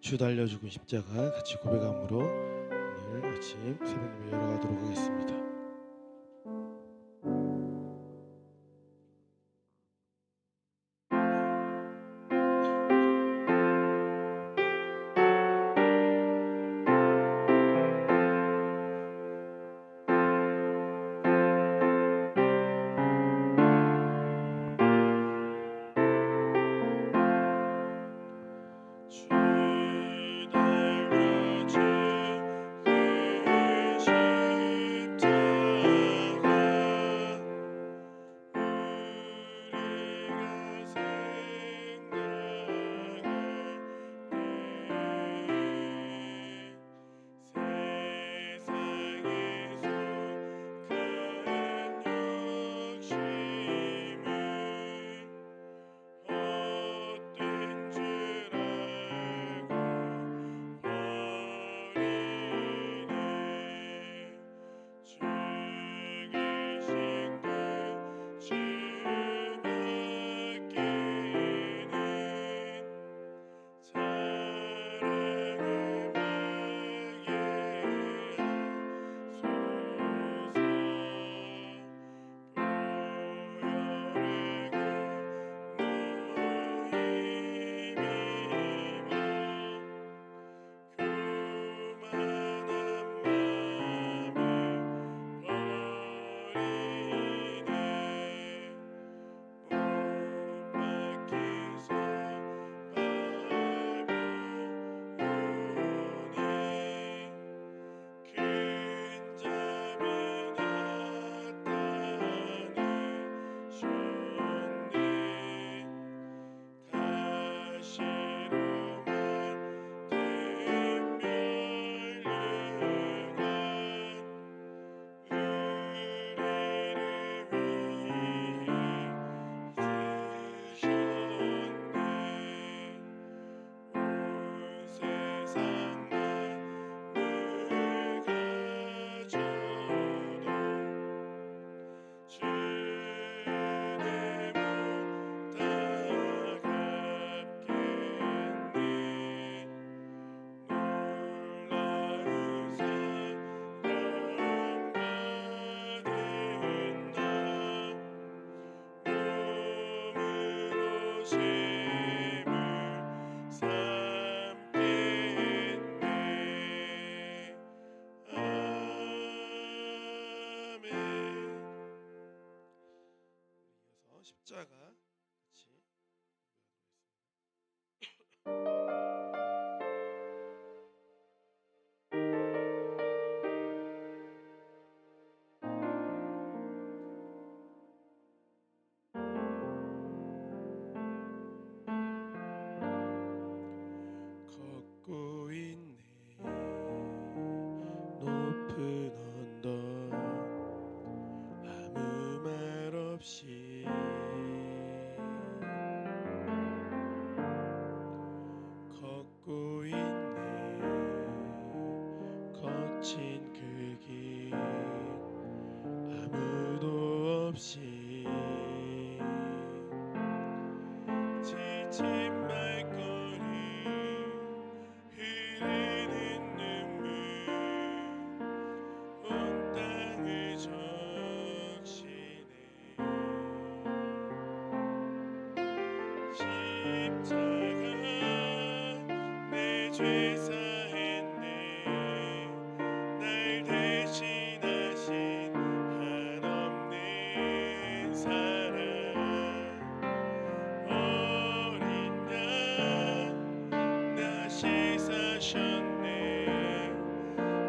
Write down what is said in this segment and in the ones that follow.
주 달려 죽은 십자가 같이 고백함으로 오늘 아침 새벽 예배 열어가도록 하겠습니다. 십자가 같이 걷고 있네 높은 언덕 아무 말 없이 걷고 있네 거친 그 길 아무도 없이 지친 발걸음 흐르는 눈물 온 땅을 적시네 십자가 내 죄 사했네 날 대신하신 한없는 사랑 어린 양 다시 사셨네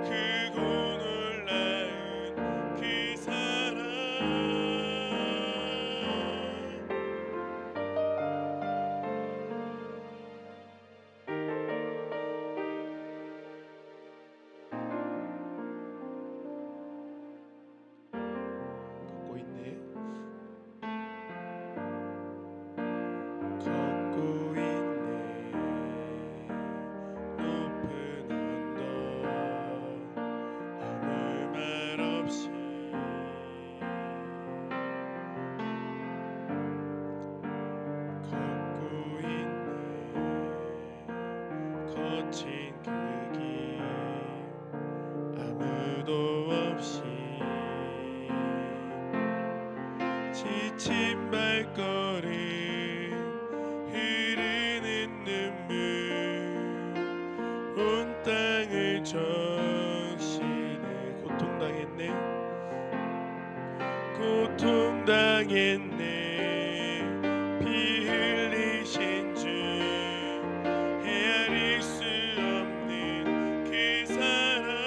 크고 놀라운 그 사랑 거친 그 길 아무도 없이 지친 발걸음 흐르는 눈물 온 땅을 적시네 고통당했네 피 흘리신 주 헤아릴 수 없는 그 사랑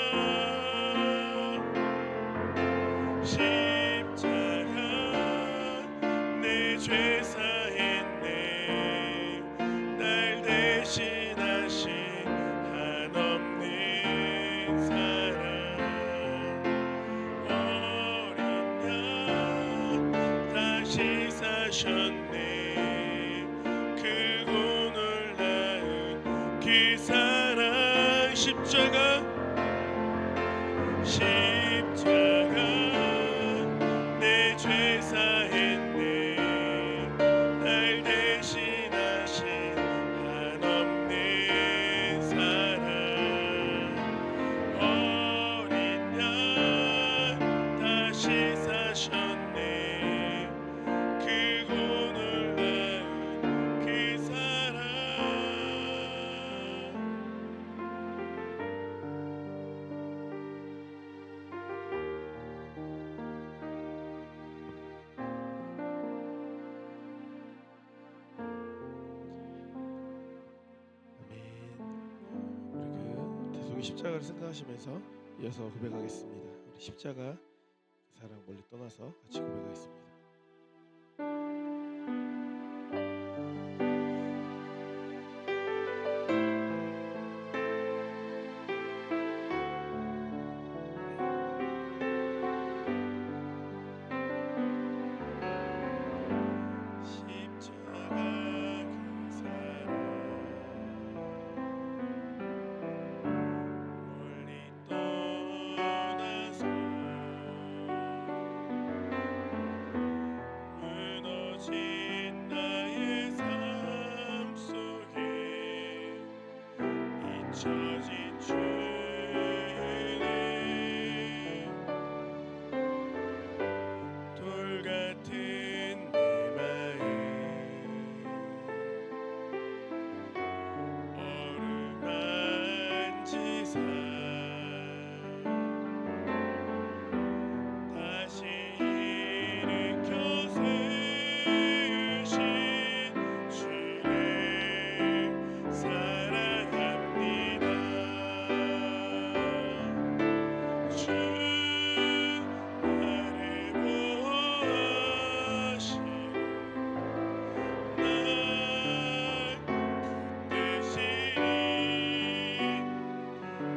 십자가 내 죄 사했네 날 대신하신 한없는 사랑 어린 양 다시 사셨네 크고 놀라운 그 사랑 십자가 내 죄 사했네 날 대신하신 한없는 사랑 어린 양 다시 사셨네 크고 놀라운 그 사랑 우리 그 대속의 십자가를 생각하시면서 이어서 고백하겠습니다. 우리 십자가 그 사랑 멀리 떠나서 같이 고백하겠습니다. 십자가 그 사랑 멀리 떠나서 무너진 나의 삶 속에 잊혀진 주의 돌 같은 내 마음 어루만지사 다시 일으켜 세우신 주를 사랑합니다. 주 나를 보호하시고 날 붙드시니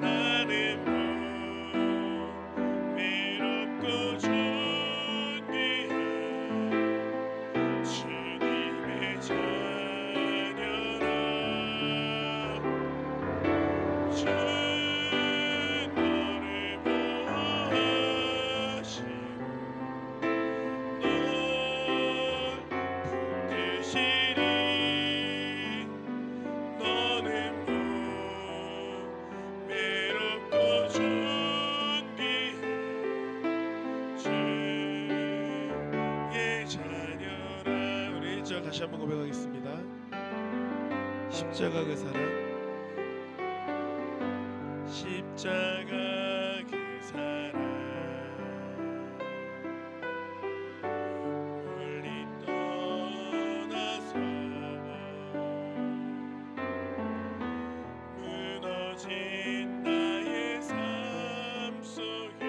나는 외롭고 존귀한 주님의 자녀라 주 너를 보호하시고 널 붙드시니 너는 외롭고 존귀한 주의 자녀라. 우리 1절 다시 한번 고백하겠습니다. 십자가 그 사랑 십자가 그 사랑 멀리 떠나서 무너진 나의 삶 속에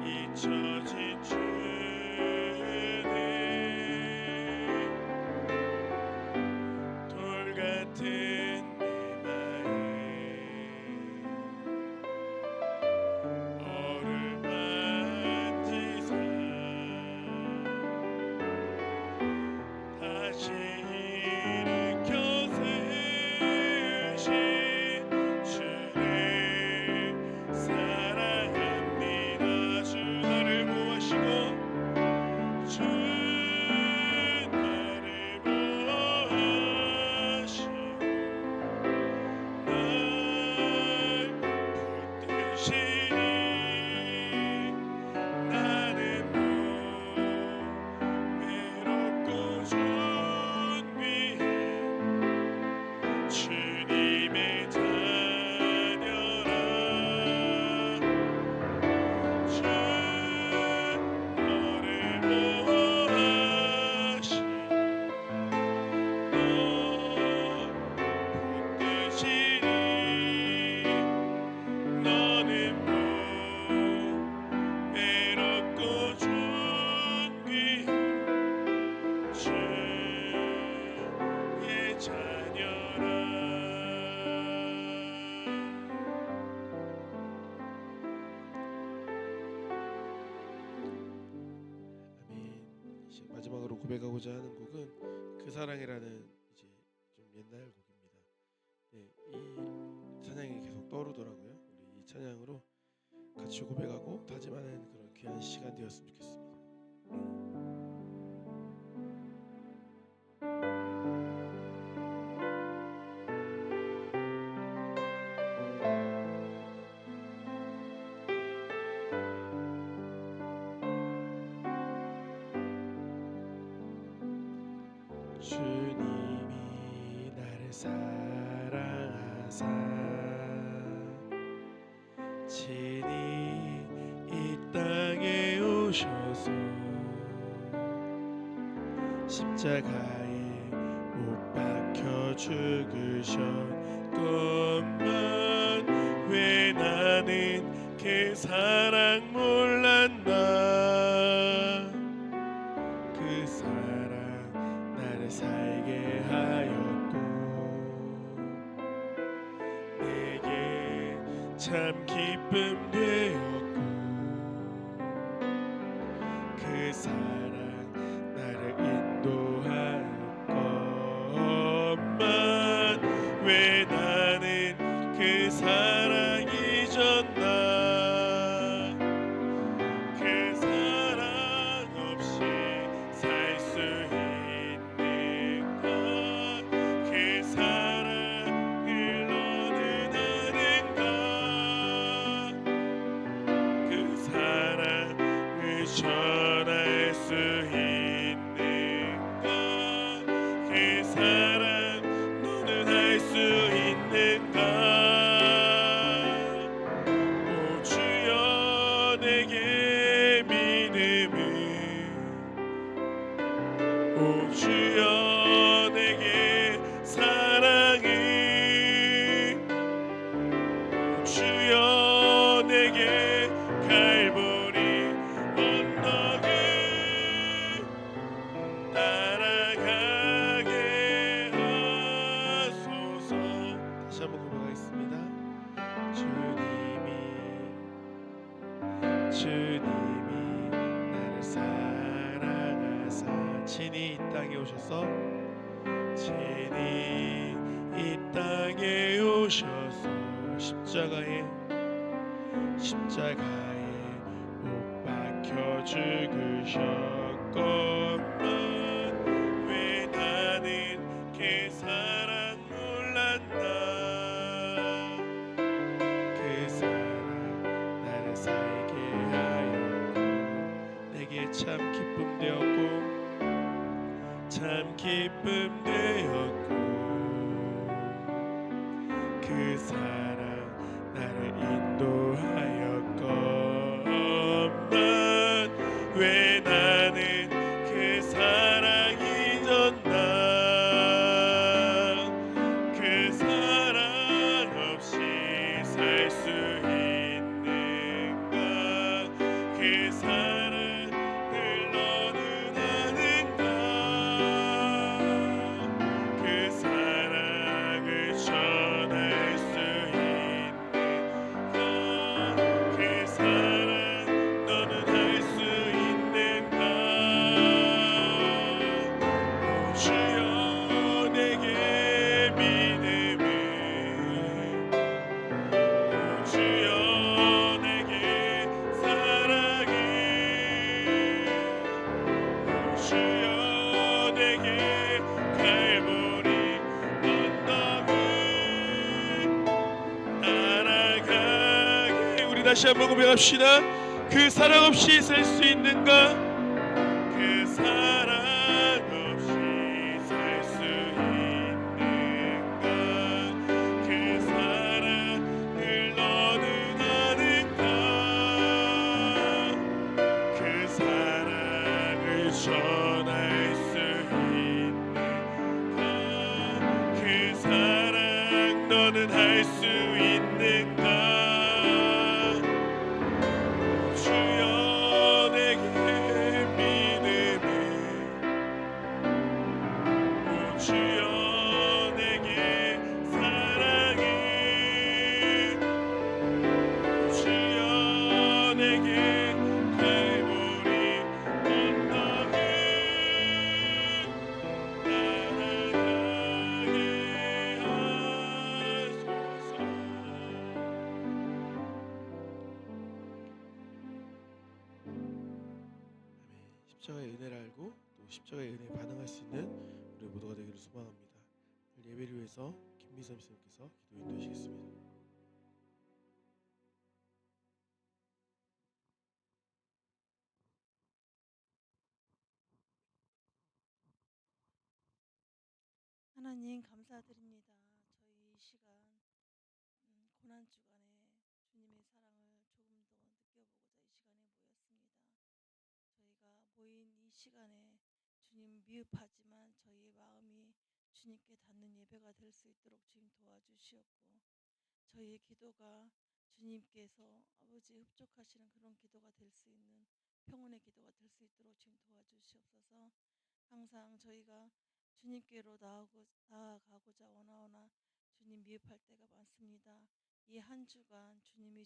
잊혀진 주네 돌 같은 내 마음 어루만지사 다시 일으켜 세우신 주를 사랑합니다. 주 나를 보호하시고 주 나를 보호하시고 고백하고자 하는 곡은 그 사랑이라는 이제 좀 옛날 곡입니다. 네, 이 찬양이 계속 떠오르더라고요. 우리 이 찬양으로 같이 고백하고 다짐하는 그런 귀한 시간 되었으면 좋겠습니다. 주님이 나를 사랑하사 친히 이 땅에 오셔서 십자가에 못 박혀 죽으셨건만 왜 나는 그 사랑 몰랐나. 그 사랑 나를 살게 하였고 내게 참 기쁨 되었고 그 사랑 나를 인도하였건만 왜 나는 그 사랑 잊었나. 그 사랑 없이 살 수 있는 것. 그 사랑을 너는 아는가. 그 사랑을 전할 수 있는 것. 그 사랑 너는 할 수 있는가. 오 주여 내게 믿음을. 오 주여 내게 사랑을. 오 주여 내게 갈보리 언덕을 따라가게 하소서. 다시 한번 고백하겠습니다. 주님이 나를 사랑하사 친히 이 땅에 오셔서 친히 이 땅에 오셔서 십자가에 못 박혀 죽으셨건만 왜 나는 그 사랑 몰랐나. 그 사랑 나를 살게 하였고 내게 참 기쁨 되었고 참 기쁨 되었고 그 사랑 나를 인도하였건만 왜 나는 그 사랑 잊었나. 그 사랑 없이 살 수 있는가. 그 사랑을 너는 아는가. 그 사랑을 전할 수 있는가. 그 사랑 너는 할 수 있는가. 오 주여 내게 믿음을. 오 주여 내게 사랑을. 오 주여 내게 갈보리 언덕을 따라가게. 우리 다시 한번 고백합시다. 그 사랑 없이 살 수 있는가. 그 사랑 없이 살 수 있는가. 그 사랑을 너는 아는가. 그 사랑을 전할 수 있는가. 그 사랑 너는 할 수 있는가. 오 주여 내게 믿음을. 오 주여 내게 사랑을. 오 주여 내게 갈보리 언덕을 십자가의 은혜에 반응할 수 있는 우리 모두가 되기를 소망합니다. 예배를 위해서 김미선 목사님께서 기도 인도해 주시겠습니다. 하나님 감사드립니다. 저희 이 시간 고난 주간에 주님의 사랑을 조금 더 느껴보고자 이 시간에 모였습니다. 저희가 모인 이 시간에 주님 미흡하지만 저희의 마음이 주님께 닿는 예배가 될 수 있도록 주님 도와주시옵고, 저희의 기도가 주님께서 아버지 흡족하시는 그런 기도가 될 수 있는 평온의 기도가 될 수 있도록 주님 도와주시옵소서. 항상 저희가 주님께로 나아가고자 원하오나 주님 미흡할 때가 많습니다. 이 한 주간 주님이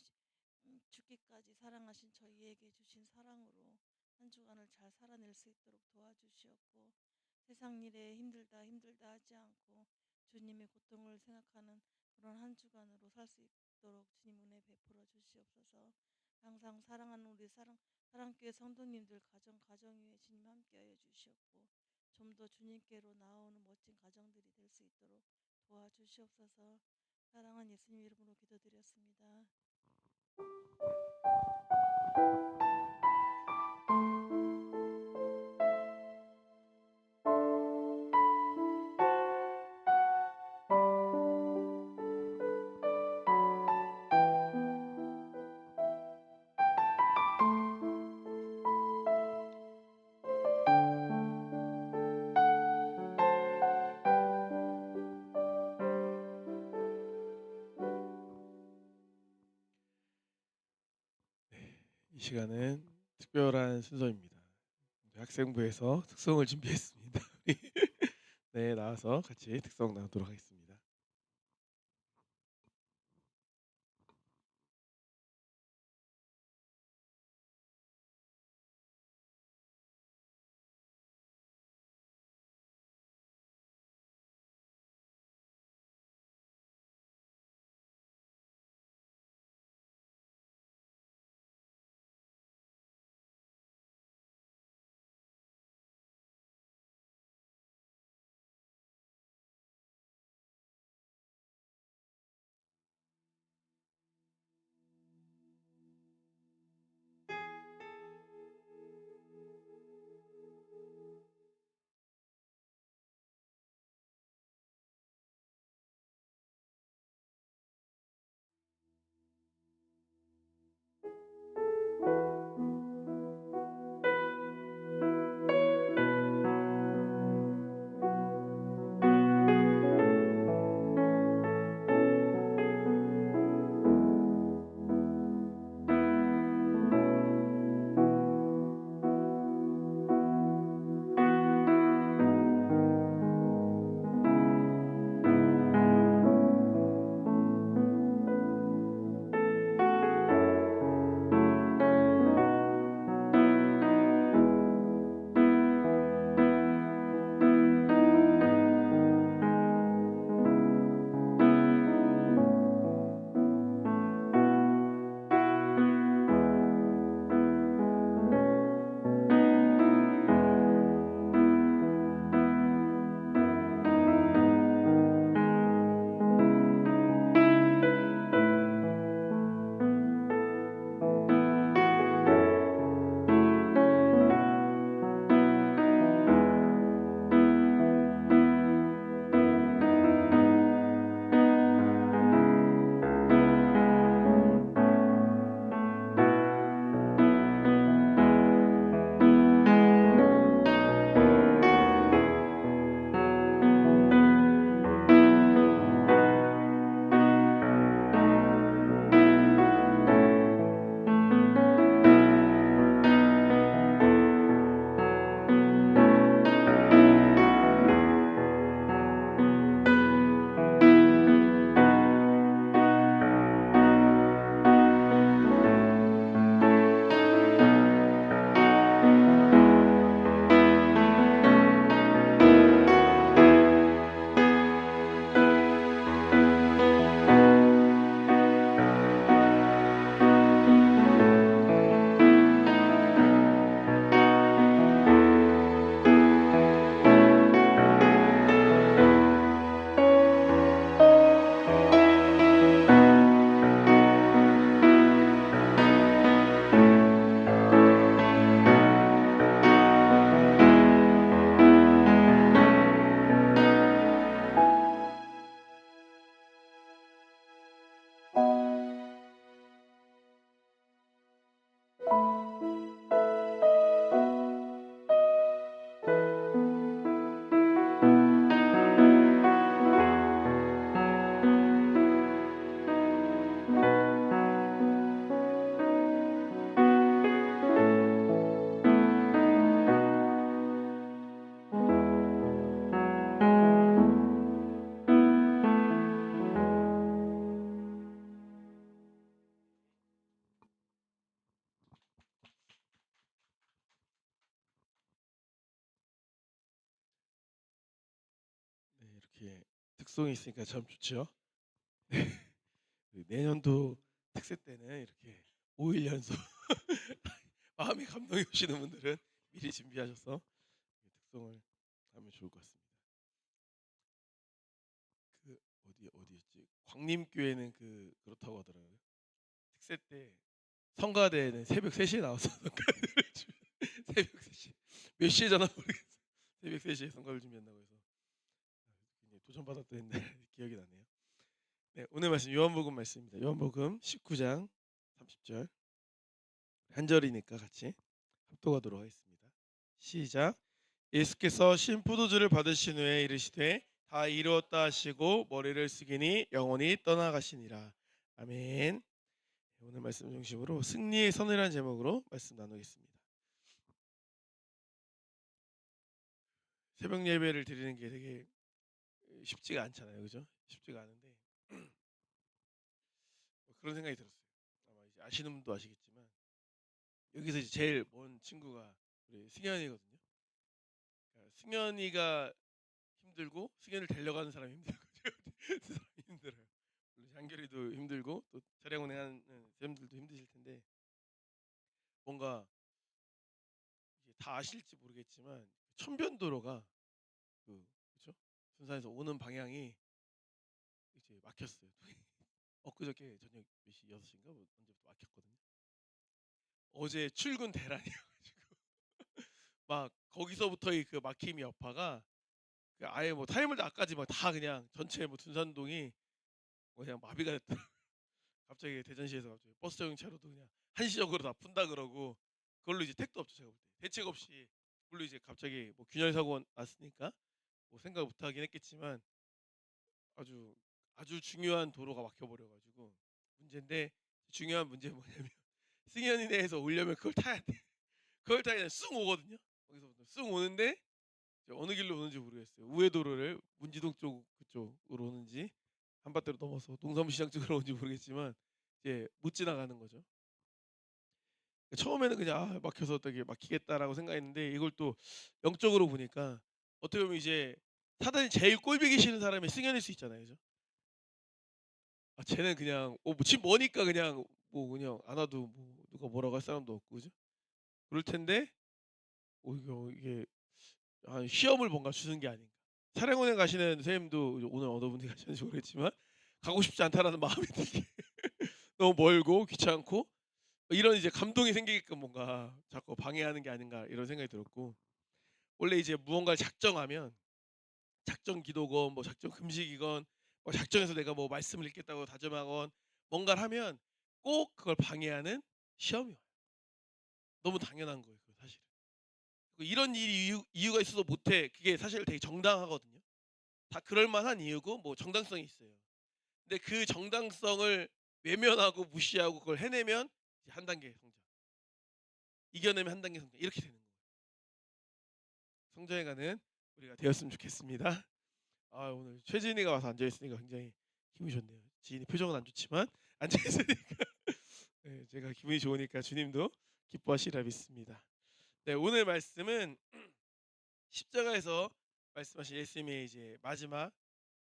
죽기까지 사랑하신 저희에게 주신 사랑으로 한 주간을 잘 살아낼 수 있도록 도와주시옵고, 세상 일에 힘들다 힘들다 하지 않고 주님의 고통을 생각하는 그런 한 주간으로 살 수 있도록 주님 은혜 베풀어 주시옵소서. 항상 사랑하는 우리 사랑교회 성도님들 가정 위에 주님 함께하여 주시옵고, 좀 더 주님께로 나아오는 멋진 가정들이 될 수 있도록 도와주시옵소서. 사랑하는 예수님 이름으로 기도드렸습니다. 이 시간은 특별한 순서입니다. 학생부에서 특송을 준비했습니다. 네, 나와서 같이 특송 나누도록 하겠습니다. 이렇게 특송이 있으니까 참 좋죠. 그 내년도 특세 때는 이렇게 5일 연속 마음의 감동이 오시는 분들은 미리 준비하셔서 특송을 하면 좋을 것 같습니다. 그 어디였지? 광림교회는 그렇다고 하더라고요. 특세 때 성가대는 새벽 3시에 나와서 성가대를 새벽 3시 몇 시에 전화 모르겠어요. 새벽 3시에 성가를 준비한다고 해서 굉장히 도전받았던 옛날 기억이 나네요. 네, 오늘 말씀 요한복음 말씀입니다. 요한복음 19장 30절 한 절이니까 같이 합독하도록 하겠습니다. 시작. 예수께서 신 포도주를 받으신 후에 이르시되 다 이루었다 하시고 머리를 숙이니 영원히 떠나가시니라. 아멘. 오늘 말씀 중심으로 승리의 선이라는 제목으로 말씀 나누겠습니다. 새벽 예배를 드리는 게 되게 쉽지가 않잖아요, 그죠? 쉽지가 않은데 그런 생각이 들었어요. 아마 이제 아시는 분도 아시겠지만 여기서 이제 제일 먼 친구가 우리 승현이거든요. 그러니까 승현이가 힘들고 승현을 데려가는 사람이 힘들고 두 사람이 힘들어요. 물론 장결이도 힘들고 또 차량 운행하는 쌤들도 힘드실 텐데 뭔가 이게 다 아실지 모르겠지만 천변도로가 그죠? 순산에서 오는 방향이 이제 막혔어요. 엊그저께 저녁 몇 시? 6시인가? 뭐 언제부터 막혔거든요. 어제 출근 대란이어가지고 막 거기서부터의 그 막힘이 여파가 아예 뭐 타이밍도 아까지 막 다 그냥 전체 뭐 둔산동이 뭐 그냥 마비가 됐다. 갑자기 대전시에서 갑자기 버스 정류차로도 그냥 한시적으로 다 푼다 그러고 그걸로 이제 택도 없죠 제가 볼 때. 대책 없이 물론 이제 갑자기 뭐 균열 사고 났으니까 뭐 생각 못 하긴 했겠지만 아주 아주 중요한 도로가 막혀버려가지고 문제인데 중요한 문제는 뭐냐면 승현이 내에서 오려면 그걸 타야 돼. 그걸 타야 그냥 쑥 오거든요. 거기서부터 쑥 오는데 이제 어느 길로 오는지 모르겠어요. 우회도로를 문지동 쪽 그쪽으로 오는지 한밭대로 넘어서 동사무시장 쪽으로 오는지 모르겠지만 이제 못 지나가는 거죠. 처음에는 그냥 막혀서 되게 막히겠다라고 생각했는데 이걸 또 영적으로 보니까 어떻게 보면 이제 사단이 제일 꼴보기 싫은 사람이 승현일 수 있잖아요, 그죠? 쟤는 그냥 집 머니까 그냥 뭐 그냥 안 와도 뭐 누가 뭐라고 할 사람도 없고 그죠? 그럴 텐데 이게 시험을 뭔가 주는 게 아닌가. 사령원에 가시는 선생님도 오늘 어느 분이 가셨는지 모르겠지만 가고 싶지 않다라는 마음이 들게 너무 멀고 귀찮고 이런 이제 감동이 생기게끔 뭔가 자꾸 방해하는 게 아닌가 이런 생각이 들었고 원래 이제 무언가를 작정하면 작정 기도건 뭐 작정 금식이건 뭐 작정해서 내가 뭐 말씀을 읽겠다고 다짐하건 뭔가를 하면 꼭 그걸 방해하는 시험이 와요. 너무 당연한 거예요, 그 사실은. 이런 일이 이유가 있어서 못해. 그게 사실 되게 정당하거든요. 다 그럴 만한 이유고 뭐 정당성이 있어요. 근데 그 정당성을 외면하고 무시하고 그걸 해내면 이제 한 단계 성장. 이겨내면 한 단계 성장. 이렇게 되는 거예요. 성장해가는 우리가 되었으면 좋겠습니다. 오늘 최진이가 와서 앉아 있으니까 굉장히 기분이 좋네요. 지인이 표정은 안 좋지만 앉아 있으니까 네, 제가 기분이 좋으니까 주님도 기뻐하시리라 믿습니다. 네, 오늘 말씀은 십자가에서 말씀하신 예수님의 이제 마지막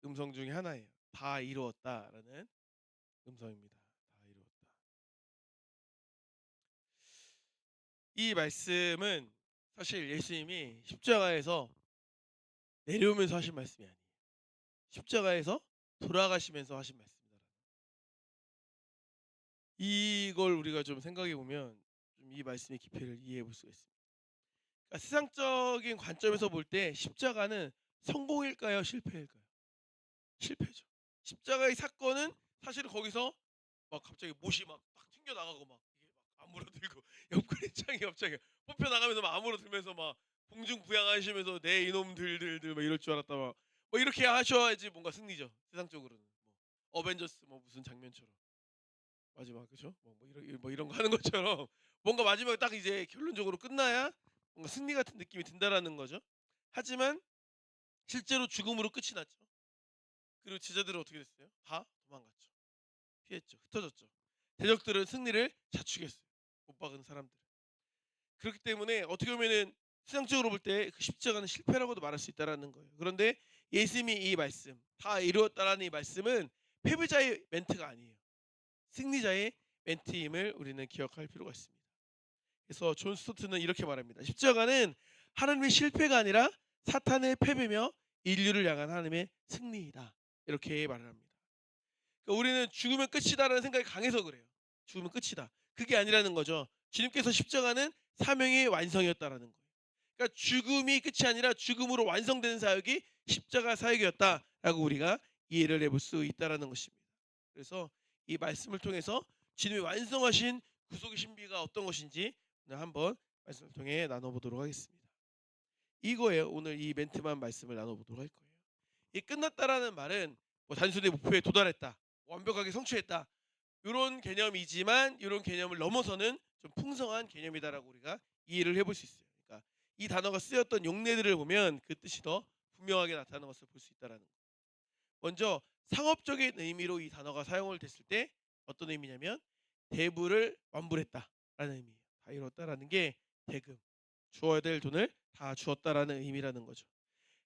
음성 중에 하나예요. 다 이루었다라는 음성입니다. 다 이루었다. 이 말씀은 사실 예수님이 십자가에서 내려오면서 하신 말씀이 아니에요. 십자가에서 돌아가시면서 하신 말씀이다. 이걸 우리가 좀 생각해 보면 좀 이 말씀의 깊이를 이해해 볼 수가 있습니다. 그러니까 세상적인 관점에서 볼 때 십자가는 성공일까요, 실패일까요? 실패죠. 십자가의 사건은 사실은 거기서 막 갑자기 못이 막 튕겨 나가고 막 이게 막 아물어들고 옆구리 창이 갑자기 뽑혀 나가면서 막 아물어들면서 막 공중부양하시면서 내 이놈들들들 막 이럴 줄 알았다 막 뭐 이렇게 하셔야지 뭔가 승리죠. 세상적으로는 뭐 어벤져스 뭐 무슨 장면처럼 마지막 그죠? 뭐 이런 거 하는 것처럼 뭔가 마지막에 딱 이제 결론적으로 끝나야 뭔가 승리 같은 느낌이 든다라는 거죠. 하지만 실제로 죽음으로 끝이 났죠. 그리고 제자들은 어떻게 됐어요? 다 도망갔죠. 피했죠. 흩어졌죠. 대적들은 승리를 자축했어요. 못 박은 사람들. 그렇기 때문에 어떻게 보면은 세상적으로 볼 때 그 십자가는 실패라고도 말할 수 있다라는 거예요. 그런데 예수님이 이 말씀, 다 이루었다라는 이 말씀은 패배자의 멘트가 아니에요. 승리자의 멘트임을 우리는 기억할 필요가 있습니다. 그래서 존 스토트는 이렇게 말합니다. 십자가는 하나님의 실패가 아니라 사탄의 패배며 인류를 향한 하나님의 승리이다. 이렇게 말을 합니다. 그러니까 우리는 죽으면 끝이다라는 생각이 강해서 그래요. 죽으면 끝이다. 그게 아니라는 거죠. 주님께서 십자가는 사명의 완성이었다라는 거예요. 그러니까 죽음이 끝이 아니라 죽음으로 완성되는 사역이 십자가 사역이었다라고 우리가 이해를 해볼 수 있다라는 것입니다. 그래서 이 말씀을 통해서 주님이 완성하신 구속의 신비가 어떤 것인지 오늘 한번 말씀을 통해 나눠보도록 하겠습니다. 이거예요. 오늘 이 멘트만 말씀을 나눠보도록 할 거예요. 이 끝났다라는 말은 뭐 단순히 목표에 도달했다, 완벽하게 성취했다 이런 개념이지만 이런 개념을 넘어서는 좀 풍성한 개념이다라고 우리가 이해를 해볼 수 있어요. 그러니까 이 단어가 쓰였던 용례들을 보면 그 뜻이 더 분명하게 나타나는 것을 볼 수 있다라는 거. 먼저 상업적인 의미로 이 단어가 사용을 됐을 때 어떤 의미냐면 대부를 완불했다라는 의미예요. 다 이뤘다라는 게 대금, 주어야 될 돈을 다 주었다라는 의미라는 거죠.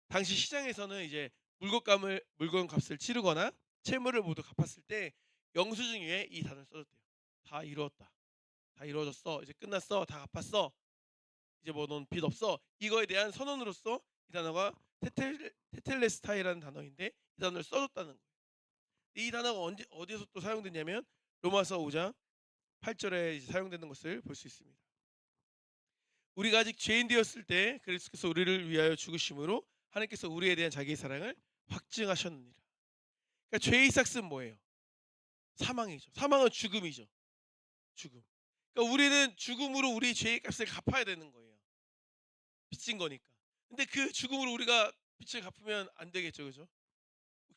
당시 시장에서는 이제 물건 값을 치르거나 채무를 모두 갚았을 때 영수증 위에 이 단어를 써줬대요. 다 이루었다. 다 이루어졌어. 이제 끝났어. 다 갚았어. 이제 뭐 넌 빚 없어. 이거에 대한 선언으로서 이 단어가 테텔레스타이라는 단어인데 이 단어를 써줬다는 거예요. 이 단어가 언제 어디에서 또 사용됐냐면 로마서 5장 8절에 이제 사용되는 것을 볼 수 있습니다. 우리가 아직 죄인 되었을 때 그리스도께서 우리를 위하여 죽으심으로 하나님께서 우리에 대한 자기의 사랑을 확증하셨느니라. 그러니까 죄의 삭은 뭐예요? 사망이죠. 사망은 죽음이죠. 죽음. 그러니까 우리는 죽음으로 우리 죄의 값을 갚아야 되는 거예요. 빚진 거니까. 근데 그 죽음으로 우리가 빚을 갚으면 안 되겠죠. 그죠?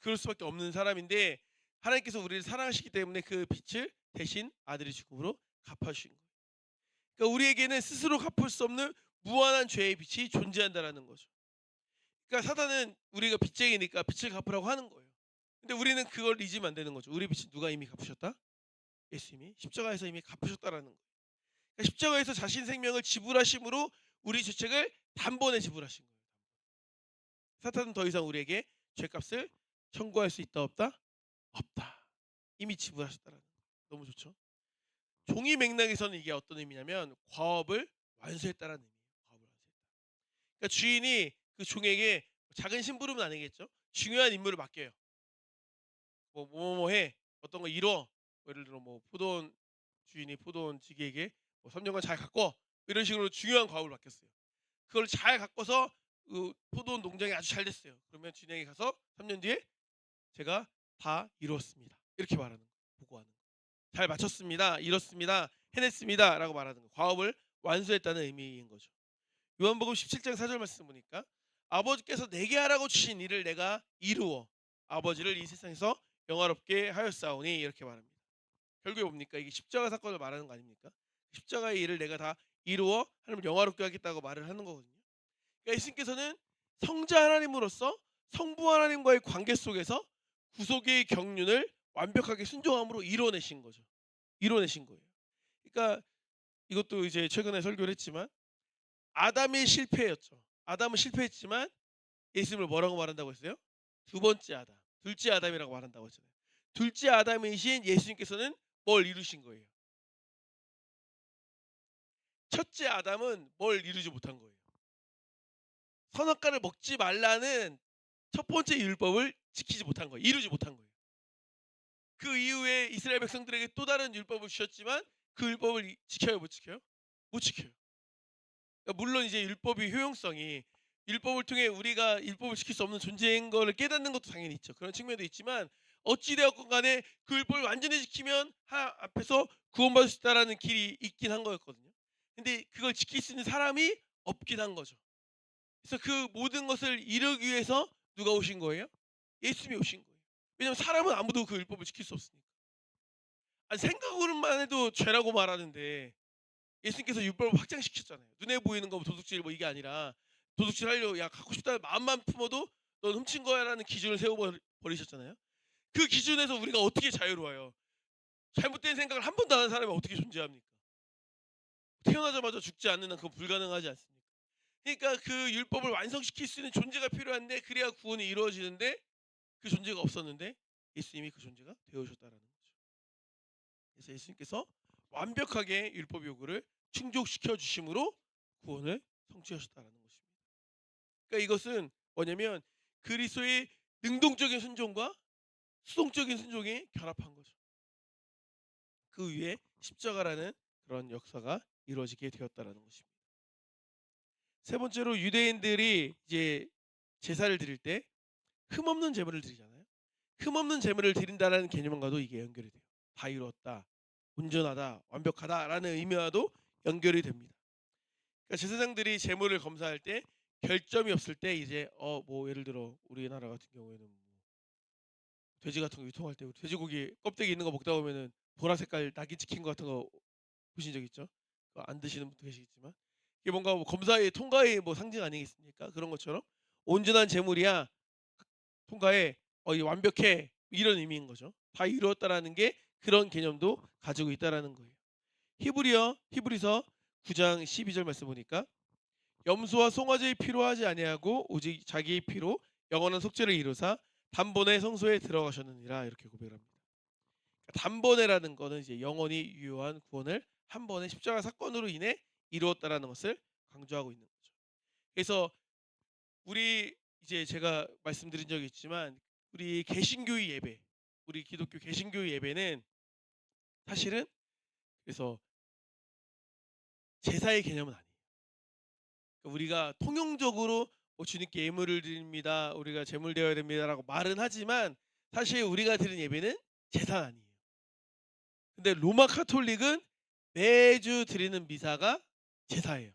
그럴 수밖에 없는 사람인데 하나님께서 우리를 사랑하시기 때문에 그 빚을 대신 아들의 죽음으로 갚아주신 거예요. 그러니까 우리에게는 스스로 갚을 수 없는 무한한 죄의 빚이 존재한다라는 거죠. 그러니까 사단은 우리가 빚쟁이니까 빚을 갚으라고 하는 거예요. 근데 우리는 그걸 잊으면 안 되는 거죠. 우리 빚은 누가 이미 갚으셨다? 예수님이 십자가에서 이미 갚으셨다라는 거예요. 그러니까 십자가에서 자신 생명을 지불하심으로 우리 죄책을 단번에 지불하신 거예요. 사탄은 더 이상 우리에게 죄값을 청구할 수 있다 없다? 없다. 이미 지불하셨다라는 거예요. 너무 좋죠? 종이 맥락에서는 이게 어떤 의미냐면 과업을 완수했다라는 의미예요. 과업을 완수했다. 그러니까 주인이 그 종에게 작은 심부름은 아니겠죠? 중요한 임무를 맡겨요. 뭐 해. 어떤 거 이뤄. 예를 들어 뭐 포도원 주인이 포도원 지기에게 뭐 3년간 잘 가꿔. 이런 식으로 중요한 과업을 맡겼어요. 그걸 잘 가꿔서 그 포도원 농장이 아주 잘 됐어요. 그러면 주인에게 가서 3년 뒤에 제가 다 이루었습니다. 이렇게 말하는 거. 보고하는 거. 잘 마쳤습니다. 이뤘습니다. 해냈습니다라고 말하는 거. 과업을 완수했다는 의미인 거죠. 요한복음 17장 4절 말씀 보니까 아버지께서 내게 하라고 주신 일을 내가 이루어 아버지를 이 세상에서 영화롭게 하였사오니 이렇게 말합니다. 결국에 뭡니까? 이게 십자가 사건을 말하는 거 아닙니까? 십자가의 일을 내가 다 이루어 하나님을 영화롭게 하겠다고 말을 하는 거거든요. 그러니까 예수님께서는 성자 하나님으로서 성부 하나님과의 관계 속에서 구속의 경륜을 완벽하게 순종함으로 이뤄내신 거죠. 이뤄내신 거예요. 그러니까 이것도 이제 최근에 설교를 했지만 아담의 실패였죠. 아담은 실패했지만 예수님을 뭐라고 말한다고 했어요? 두 번째 아담, 둘째 아담이라고 말한다고 했잖아요. 둘째 아담이신 예수님께서는 뭘 이루신 거예요? 첫째 아담은 뭘 이루지 못한 거예요? 선악과를 먹지 말라는 첫 번째 율법을 지키지 못한 거예요. 이루지 못한 거예요. 그 이후에 이스라엘 백성들에게 또 다른 율법을 주셨지만 그 율법을 지켜요, 못 지켜요? 못 지켜요. 그러니까 물론 이제 율법의 효용성이 율법을 통해 우리가 율법을 지킬 수 없는 존재인 것을 깨닫는 것도 당연히 있죠. 그런 측면도 있지만 어찌 되었건 간에 그 율법을 완전히 지키면 하나님 앞에서 구원받을 수 있다라는 길이 있긴 한 거였거든요. 근데 그걸 지킬 수 있는 사람이 없긴 한 거죠. 그래서 그 모든 것을 이루기 위해서 누가 오신 거예요? 예수님이 오신 거예요. 왜냐하면 사람은 아무도 그 율법을 지킬 수 없으니까. 아니, 생각으로만 해도 죄라고 말하는데 예수님께서 율법을 확장시켰잖아요. 눈에 보이는 거 도둑질 뭐 이게 아니라 도둑질 하려고 야 갖고 싶다는 마음만 품어도 넌 훔친 거야라는 기준을 세워 버리셨잖아요. 그 기준에서 우리가 어떻게 자유로워요? 잘못된 생각을 한 번도 안 한 사람이 어떻게 존재합니까? 태어나자마자 죽지 않는 한 그건 불가능하지 않습니까? 그러니까 그 율법을 완성시킬 수 있는 존재가 필요한데 그래야 구원이 이루어지는데 그 존재가 없었는데 예수님이 그 존재가 되어 오셨다라는 거죠. 그래서 예수님께서 완벽하게 율법 요구를 충족시켜 주심으로 구원을 성취하셨다라는 것입니다. 그러니까 이것은 뭐냐면 그리스도의 능동적인 순종과 수동적인 순종이 결합한 거죠. 그 위에 십자가라는 그런 역사가 이루어지게 되었다라는 것입니다. 세 번째로 유대인들이 이제 제사를 드릴 때 흠없는 제물을 드리잖아요. 흠없는 제물을 드린다라는 개념과도 이게 연결이 돼요. 다 이루었다, 온전하다, 완벽하다라는 의미와도 연결이 됩니다. 그러니까 제사장들이 제물을 검사할 때 결점이 없을 때 이제 뭐 예를 들어 우리나라 같은 경우에는 뭐 돼지 같은 거 유통할 때 돼지고기 껍데기 있는 거 먹다 보면은 보라 색깔 낙인 찍힌 거 같은 거 보신 적 있죠? 그거 안 드시는 분도 계시겠지만 이게 뭔가 뭐 검사의 통과의 뭐 상징 아니겠습니까? 그런 것처럼 온전한 제물이야 통과해 이 완벽해 이런 의미인 거죠. 다 이루었다라는 게 그런 개념도 가지고 있다라는 거예요. 히브리서 9장 12절 말씀 보니까 염소와 송아지의 피로 하지 아니하고 오직 자기의 피로 영원한 속죄를 이루사 단번에 성소에 들어가셨느니라 이렇게 고백합니다. 그러니까 단번에라는 거는 이제 영원히 유효한 구원을 한 번의 십자가 사건으로 인해 이루었다라는 것을 강조하고 있는 거죠. 그래서 우리 이제 제가 말씀드린 적이 있지만 우리 개신교의 예배, 우리 기독교 개신교의 예배는 사실은 그래서 제사의 개념은 아니에요. 그러니까 우리가 통용적으로 주님께 예물을 드립니다. 우리가 제물 드려야 됩니다라고 말은 하지만 사실 우리가 드리는 예배는 제사는 아니에요. 근데 로마 카톨릭은 매주 드리는 미사가 제사예요.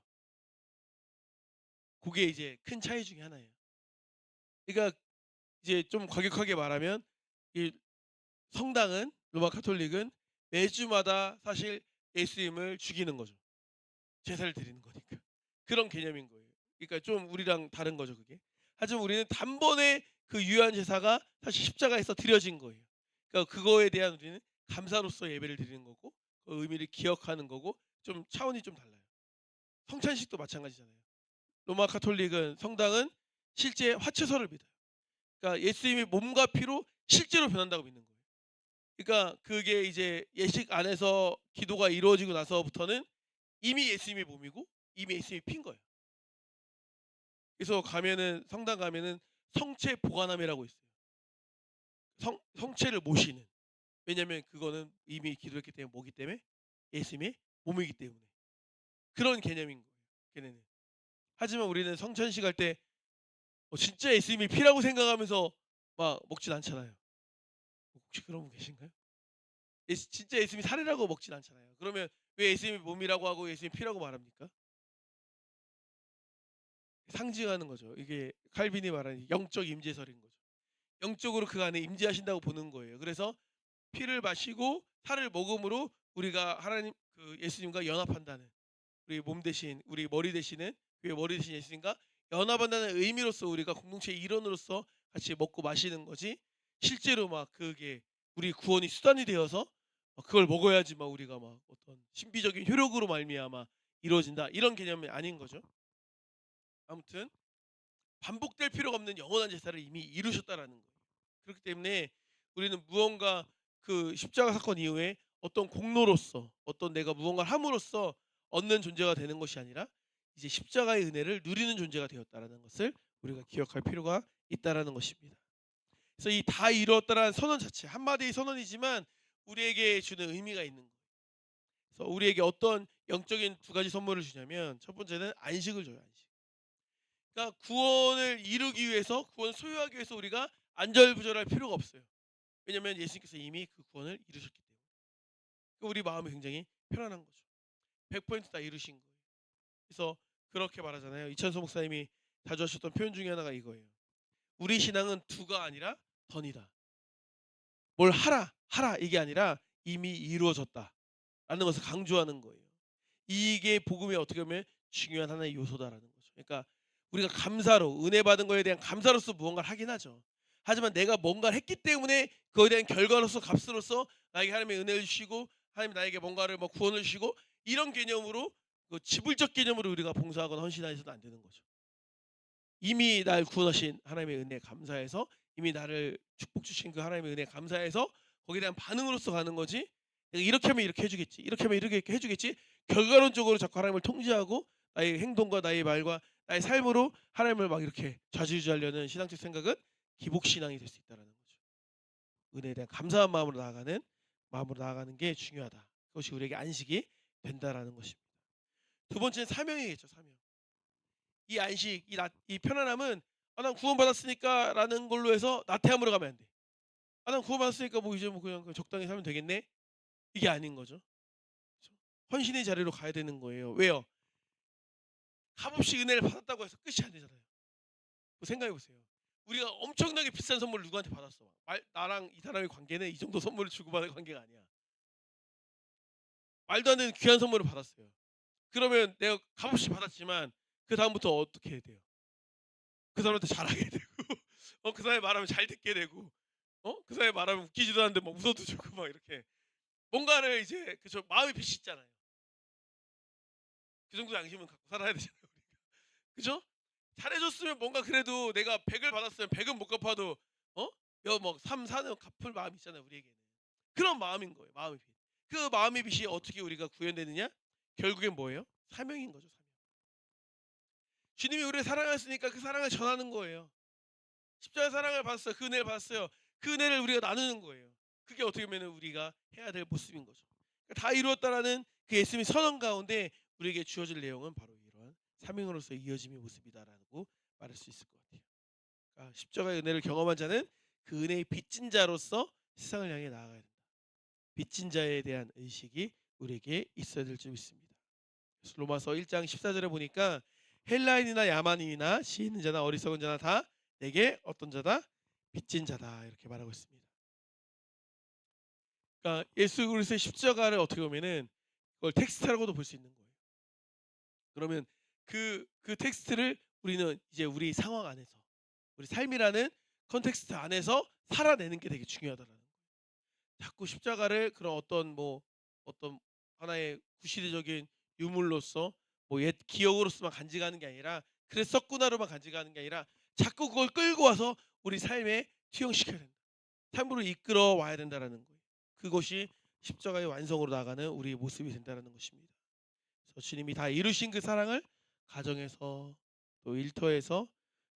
그게 이제 큰 차이 중에 하나예요. 그러니까 이제 좀 과격하게 말하면 이 성당은 로마 카톨릭은 매주마다 사실 예수님을 죽이는 거죠. 제사를 드리는 거니까. 그런 개념인 거예요. 그러니까 좀 우리랑 다른 거죠, 그게. 하지만 우리는 단번에 그 유한 제사가 사실 십자가에서 드려진 거예요. 그러니까 그거에 대한 우리는 감사로서 예배를 드리는 거고 그 의미를 기억하는 거고 좀 차원이 좀 달라요. 성찬식도 마찬가지잖아요. 로마 카톨릭은 성당은 실제 화채서를 믿어요. 그러니까 예수님이 몸과 피로 실제로 변한다고 믿는 거예요. 그러니까 그게 이제 예식 안에서 기도가 이루어지고 나서부터는 이미 예수님의 몸이고 이미 예수님이 핀 거예요. 그래서 가면은 성당 가면은 성체 보관함이라고 있어요. 성체를 모시는. 왜냐면 그거는 이미 기도했기 때문에 뭐기 때문에 예수님의 몸이기 때문에. 그런 개념인 거예요. 걔네는. 하지만 우리는 성찬식 할 때 진짜 예수님이 피라고 생각하면서 막 먹진 않잖아요. 혹시 그런 분 계신가요? 진짜 예수님이 살이라고 먹진 않잖아요. 그러면 왜 예수님이 몸이라고 하고 예수님이 피라고 말합니까? 상징하는 거죠. 이게 칼빈이 말하는 영적 임재설인 거죠. 영적으로 그 안에 임재하신다고 보는 거예요. 그래서 피를 마시고 살을 먹음으로 우리가 하나님 그 예수님과 연합한다는 우리 몸 대신 우리 머리 대신은 그의 머리 대신 예수님과 연합한다는 의미로서 우리가 공동체의 일원으로서 같이 먹고 마시는 거지 실제로 막 그게 우리 구원이 수단이 되어서 그걸 먹어야지 막 우리가 막 어떤 신비적인 효력으로 말미암아 이루어진다 이런 개념이 아닌 거죠. 아무튼 반복될 필요가 없는 영원한 제사를 이미 이루셨다라는 거예요. 그렇기 때문에 우리는 무언가 그 십자가 사건 이후에 어떤 공로로서 어떤 내가 무언가를 함으로써 얻는 존재가 되는 것이 아니라 이제 십자가의 은혜를 누리는 존재가 되었다라는 것을 우리가 기억할 필요가 있다라는 것입니다. 그래서 이 다 이루었다라는 선언 자체 한마디의 선언이지만 우리에게 주는 의미가 있는 거예요. 그래서 우리에게 어떤 영적인 두 가지 선물을 주냐면 첫 번째는 안식을 줘요. 안식. 그러니까 구원을 이루기 위해서 구원을 소유하기 위해서 우리가 안절부절할 필요가 없어요. 왜냐하면 예수님께서 이미 그 구원을 이루셨기 때문에. 그러니까 우리 마음이 굉장히 편안한 거죠. 100% 다 이루신 거예요. 그래서 그렇게 말하잖아요. 이찬소 목사님이 자주 하셨던 표현 중에 하나가 이거예요. 우리 신앙은 두가 아니라 던이다. 뭘 하라 하라 이게 아니라 이미 이루어졌다라는 것을 강조하는 거예요. 이게 복음의 어떻게 보면 중요한 하나의 요소다라는 거죠. 그러니까 우리가 감사로 은혜 받은 거에 대한 감사로서 무언가를 하긴 하죠. 하지만 내가 뭔가를 했기 때문에 그거에 대한 결과로서 값으로서 나에게 하나님의 은혜를 주시고 하나님 나에게 뭔가를 뭐 구원을 주시고 이런 개념으로 그 지불적 개념으로 우리가 봉사하거나 헌신하여서는 안 되는 거죠. 이미 날 구원하신 하나님의 은혜에 감사해서, 이미 나를 축복 주신 그 하나님의 은혜에 감사해서 거기에 대한 반응으로서 가는 거지. 내가 이렇게 하면 이렇게 해주겠지, 이렇게 하면 이렇게 해주겠지, 결과론적으로 자꾸 하나님을 통제하고 나의 행동과 나의 말과 나의 삶으로 하나님을 막 이렇게 좌지우지하려는 신앙적 생각은 기복신앙이 될 수 있다는 거죠. 은혜에 대한 감사한 마음으로 나아가는 게 중요하다. 그것이 우리에게 안식이 된다라는 것입니다. 두 번째는 사명이겠죠. 사명. 이 안식, 이 편안함은 난 구원받았으니까라는 걸로 해서 나태함으로 가면 안 돼. 난 구원받았으니까 뭐 이제 뭐 그냥 적당히 살면 되겠네. 이게 아닌 거죠. 그렇죠? 헌신의 자리로 가야 되는 거예요. 왜요? 값없이 은혜를 받았다고 해서 끝이 아니잖아요. 생각해 보세요. 우리가 엄청나게 비싼 선물을 누구한테 받았어. 나랑 이 사람의 관계는 이 정도 선물을 주고받을 관계가 아니야. 말도 안 되는 귀한 선물을 받았어요. 그러면 내가 값없이 받았지만 그 다음부터 어떻게 해야 돼요? 그 사람한테 잘하게 되고, 그 사람이 말하면 잘 듣게 되고, 그 사람이 말하면 웃기지도 않는데 막 웃어도 주고 막 이렇게 뭔가를 이제 그저 마음의 빛이 있잖아요. 그 정도 양심은 갖고 살아야 되잖아요. 우리가. 그죠? 잘해줬으면 뭔가 그래도 내가 100을 받았으면 100은 못 갚아도 뭐 3, 4는 갚을 마음이 있잖아요. 우리에게는. 그런 마음인 거예요. 마음의 빛. 그 마음의 빛이 어떻게 우리가 구현되느냐? 결국엔 뭐예요? 사명인 거죠. 사명. 주님이 우리를 사랑하셨으니까 그 사랑을 전하는 거예요. 십자가 사랑을 받았어요. 그 은혜를 받았어요. 그 은혜를 우리가 나누는 거예요. 그게 어떻게 보면 우리가 해야 될 모습인 거죠. 그러니까 다 이루었다라는 그 예수님의 선언 가운데 우리에게 주어질 내용은 바로 이러한 사명으로서 이어짐의 모습이다라고 말할 수 있을 것 같아요. 그러니까 십자가의 은혜를 경험한 자는 그 은혜의 빚진 자로서 세상을 향해 나아가야 된다. 빚진 자에 대한 의식이 우리에게 있어야 될 줄 믿습니다. 그래서 로마서 1장 14절에 보니까 헬라인이나 야만인이나 시 있는 자나 어리석은 자나 다 내게 어떤 자다? 빚진 자다, 이렇게 말하고 있습니다. 그러니까 예수 그리스도의 십자가를 어떻게 보면은 그걸 텍스트라고도 볼 수 있는 거예요. 그러면 그 텍스트를 우리는 이제 우리 상황 안에서, 우리 삶이라는 컨텍스트 안에서 살아내는 게 되게 중요하다라는 거예요. 자꾸 십자가를 그런 어떤 하나의 구시대적인 유물로서 뭐 옛 기억으로서만 간직하는 게 아니라, 그랬었구나로만 간직하는 게 아니라 자꾸 그걸 끌고 와서 우리 삶에 투영시켜야 된다. 삶으로 이끌어 와야 된다라는 거예요. 그것이 십자가의 완성으로 나가는 우리의 모습이 된다라는 것입니다. 그래서 주님이 다 이루신 그 사랑을 가정에서, 또 일터에서,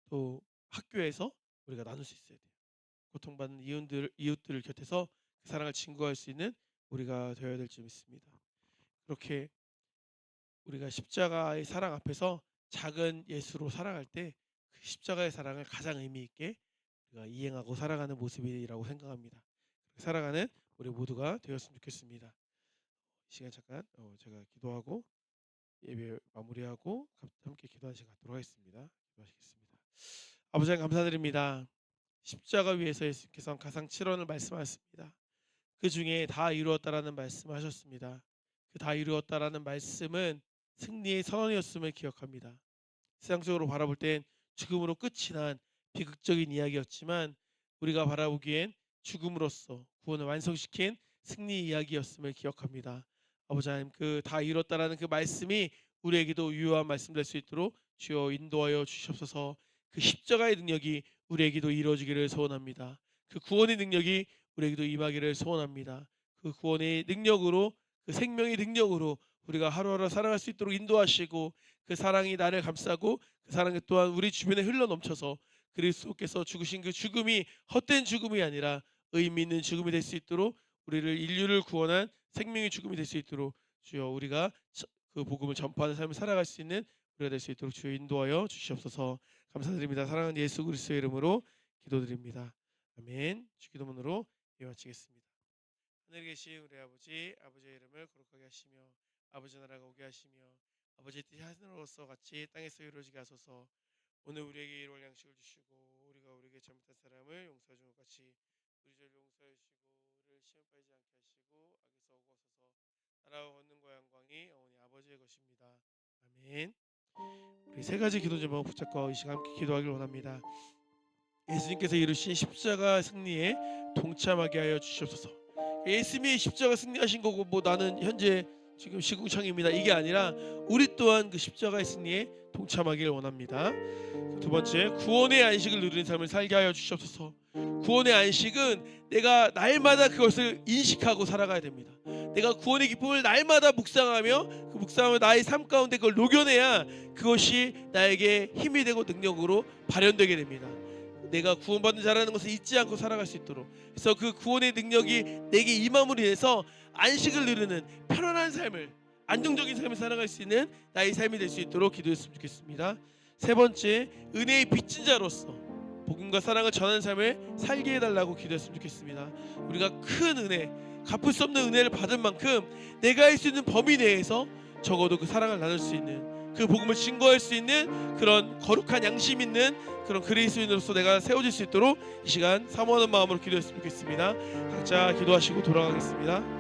또 학교에서 우리가 나눌 수 있어야 돼요. 고통받는 이웃들 곁에서 그 사랑을 증거할 수 있는 우리가 되어야 될 줄 믿습니다. 그렇게 우리가 십자가의 사랑 앞에서 작은 예수로 살아갈 때 그 십자가의 사랑을 가장 의미 있게 우리가 이행하고 살아가는 모습이라고 생각합니다. 살아가는 우리 모두가 되었으면 좋겠습니다. 이 시간 잠깐 제가 기도하고 예배 마무리하고 함께 기도하는 시간 갖도록 하겠습니다. 기도하시겠습니다. 아버지 하나님 감사드립니다. 십자가 위에서 예수께서 가상 7원을 말씀하셨습니다. 그 중에 다 이루었다라는 말씀하셨습니다. 그 다 이루었다라는 말씀은 승리의 선언이었음을 기억합니다. 세상적으로 바라볼 땐 죽음으로 끝이 난 비극적인 이야기였지만 우리가 바라보기엔 죽음으로써 구원을 완성시킨 승리 이야기였음을 기억합니다. 아버지 하나님, 그 다 이뤘다라는 그 말씀이 우리에게도 유효한 말씀 될 수 있도록 주여 인도하여 주시옵소서. 그 십자가의 능력이 우리에게도 이루어지기를 소원합니다. 그 구원의 능력이 우리에게도 임하기를 소원합니다. 그 구원의 능력으로, 그 생명의 능력으로 우리가 하루하루 살아갈 수 있도록 인도하시고, 그 사랑이 나를 감싸고 그 사랑이 또한 우리 주변에 흘러 넘쳐서 그리스도께서 죽으신 그 죽음이 헛된 죽음이 아니라 의미 있는 죽음이 될 수 있도록, 우리를 인류를 구원한 생명의 죽음이 될 수 있도록 주여 우리가 그 복음을 전파하는 삶을 살아갈 수 있는 우리가 될 수 있도록 주여 인도하여 주시옵소서. 감사드립니다. 사랑하는 예수 그리스도의 이름으로 기도드립니다. 아멘. 주기도문으로 예배 마치겠습니다. 하늘에 계신 우리 아버지, 아버지의 이름을 거룩하게 하시며 아버지 나라가 오게 하시며 아버지의 뜻이 하늘로서 같이 땅에서 이루어지게 하소서. 오늘 우리에게 일용할 양식을 주시고 우리가 우리에게 잘못한 사람을 용서해 준 것 같이 우리 죄를 용서해 주시고 우리를 시험 빠지지 않게 하시고 악에서 구하소서. 나라와 권능과 영광이 영원히 아버지의 것입니다. 아멘. 우리 세 가지 기도 제목 붙잡고 이 시간 함께 기도하길 원합니다. 예수님께서 이루신 십자가 승리에 동참하게 하여 주시옵소서. 예수님이 십자가 승리하신 거고 뭐 나는 현재 지금 시궁창입니다, 이게 아니라 우리 또한 그 십자가의 승리에 동참하길 원합니다. 두 번째, 구원의 안식을 누리는 삶을 살게 하여 주시옵소서. 구원의 안식은 내가 날마다 그것을 인식하고 살아가야 됩니다. 내가 구원의 기쁨을 날마다 묵상하며 그 묵상하며 나의 삶 가운데 그걸 녹여내야 그것이 나에게 힘이 되고 능력으로 발현되게 됩니다. 내가 구원받은 자라는 것을 잊지 않고 살아갈 수 있도록, 그래서 그 구원의 능력이 내게 임함으로 인해서 안식을 누리는 편안한 삶을, 안정적인 삶을 살아갈 수 있는 나의 삶이 될 수 있도록 기도했으면 좋겠습니다. 세 번째, 은혜의 빚진 자로서 복음과 사랑을 전하는 삶을 살게 해달라고 기도했으면 좋겠습니다. 우리가 큰 은혜, 갚을 수 없는 은혜를 받은 만큼 내가 할 수 있는 범위 내에서 적어도 그 사랑을 나눌 수 있는, 그 복음을 증거할 수 있는 그런 거룩한 양심 있는 그런 그리스도인으로서 내가 세워질 수 있도록 이 시간 사모하는 마음으로 기도했으면 좋겠습니다. 각자 기도하시고 돌아가겠습니다.